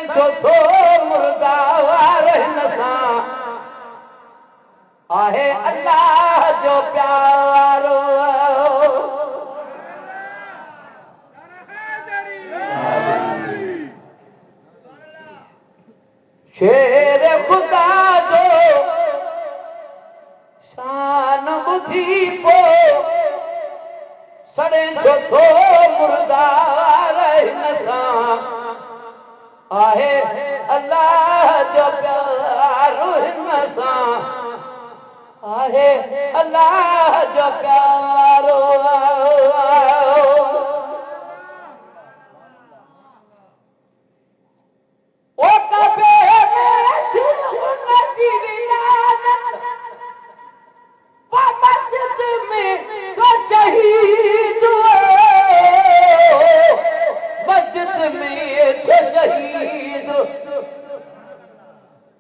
छो थो मुर्दार हिन सां आहे अल्लाह जो प्यारो शेर खुदा जो शान ॿुधी पोइ सड़े छो थो मुर्दार हिन सां आहे अल्लाह जो प्यारो हिन सां आहे अल्लाह जो प्यारो ओ कबे में जिंदगी रियादत वो मस्जिद में को शहीद मस्जिद में को शहीद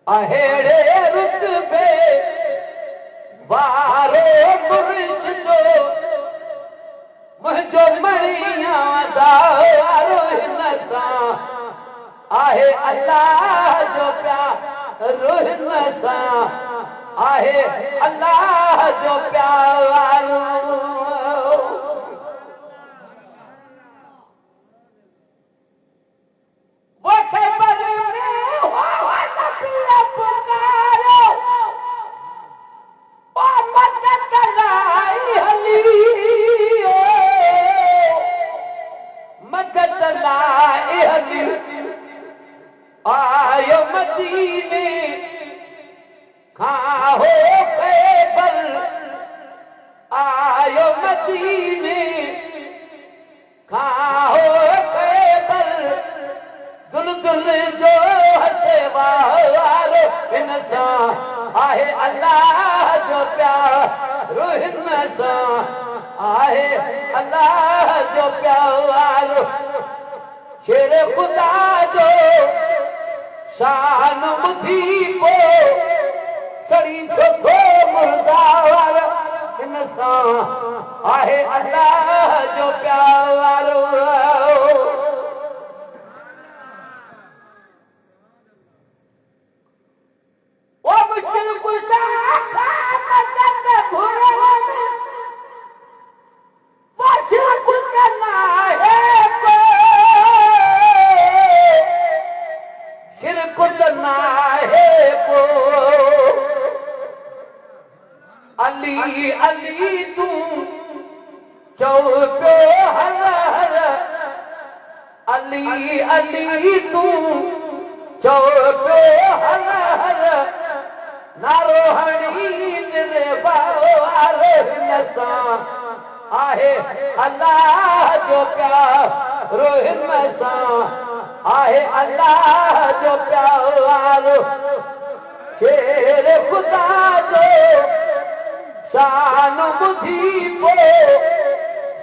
अहेड़े रुतबे वारो मुर्शिदो मुंहिंजो मणिया दारो हिन सां आहे अल्लाह जो प्यारो हिन सां आहे अल्लाह जो प्यारो आयो मदीने खां हो खैबर आयो मदीने खां हो खैबर दुलदुल जो हथे वारो हिन सां आहे अल्लाह जो प्यारो हिन सां आहे अल्लाह जो प्यारो शेर खुदा जो शान ॿुधी पोइ सड़ी छो थो मुर्दार हिन सां आहे अल्लाह जो प्यारो ओ मुश्किल कुशा अली अली तूं चओ पियो हर हर अली अली तूं चओ पियो हर हर नारो हणी रे बार हिन सां आहे अल्लाह जो प्यारो हिन सां आहे अल्लाह जो प्यारो शेर खुदा जो शान ॿुधी पोइ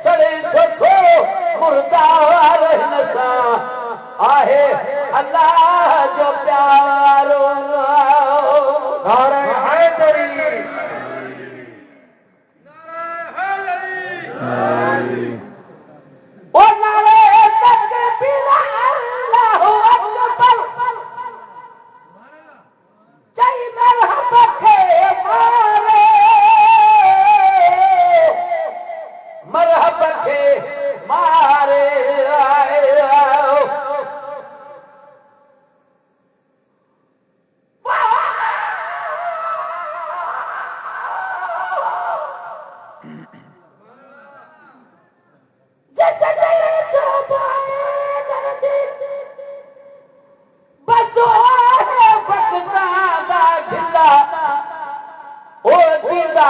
सड़े छो थो मुर्दार हिन सां आहे अल्लाह जो प्यारो नारे हैदरी ओ नारे तकबीर अल्लाहु अकबर चई मरहब खे मारे मरहब खे मारे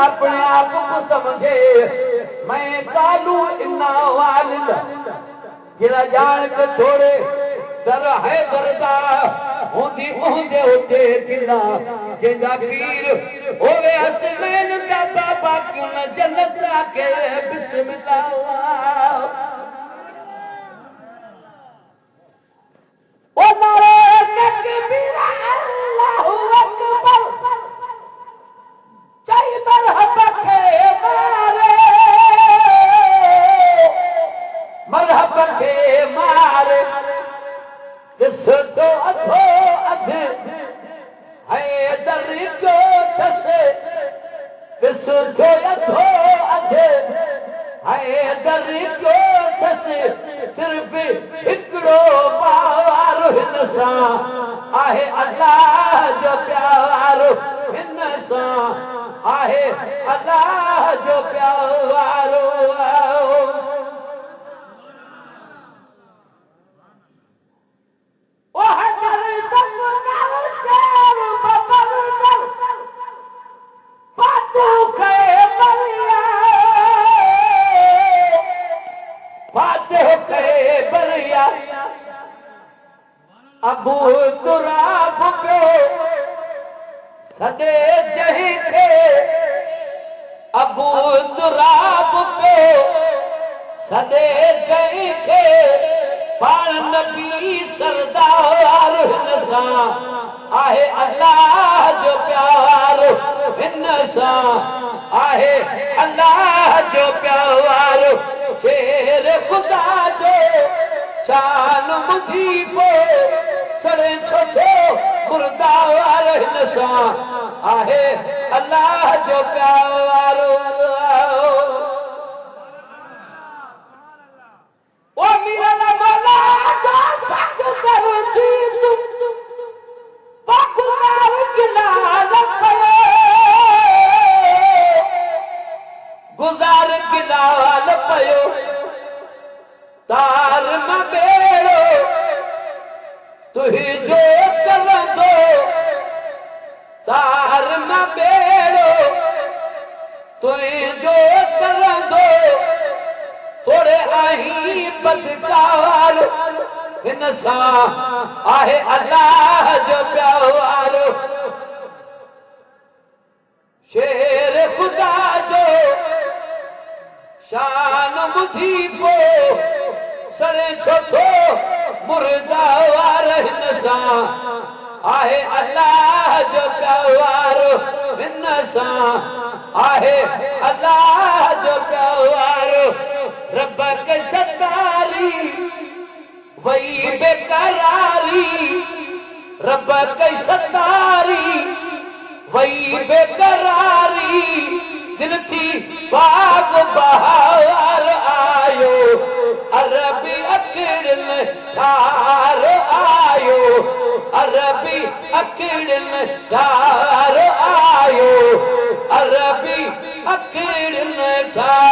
अपने आप को समझे मैं कालू इन्ना वालिद जिला जान के छोड़े दर है दरदा होंदी होंदे होते दिला जेदा पीर होवे हसनैन का बाबा क्यों न जन्नत आके बिस्मिल्लाह ओ नारे तकबीर अल्लाहु अकबर चई मरहब खे मारे मरहब खे मारे ॾिस तो केतिरो प्यार हिन सां आहे अल्लाह जो प्यार हिन सां आहे अल्लाह जो प्यार अबू तुराब पियो सदे जही खे अबू तुराब पियो सदे जही खे पाण नबी सरदार हिन सां आहे अल्लाह जो प्यार हिन सां आहे अल्लाह जो प्यार शेर खुदा जो शान मुधी पो सड़े छोटो मुर्दार हिन सां आहे अल्लाह जो प्यार ओ मीरा मौला जो सच करती तुम पाकुदार गिलाल पयो गुजार गिलाल पयो तार न बेड़ो तुही जो करंदो तार न बेड़ो तुही जो करंदो थोड़े आही बदकार हिन सां आहे अल्लाह जो प्यार शेर खुदा जो शान मुधी पो सड़े छोटो मुर्दार हिन सां आहे अल्लाह जो प्यार हिन सां आहे अल्लाह जो प्यार रब के सतारी वही बेकरारी रब के सतारी वही बेकरारी दिल थी बाग बहार आयो अरबी अकड़ में ठार आयो अरबी अकड़ में ठार आयो अरबी अकड़ में ठार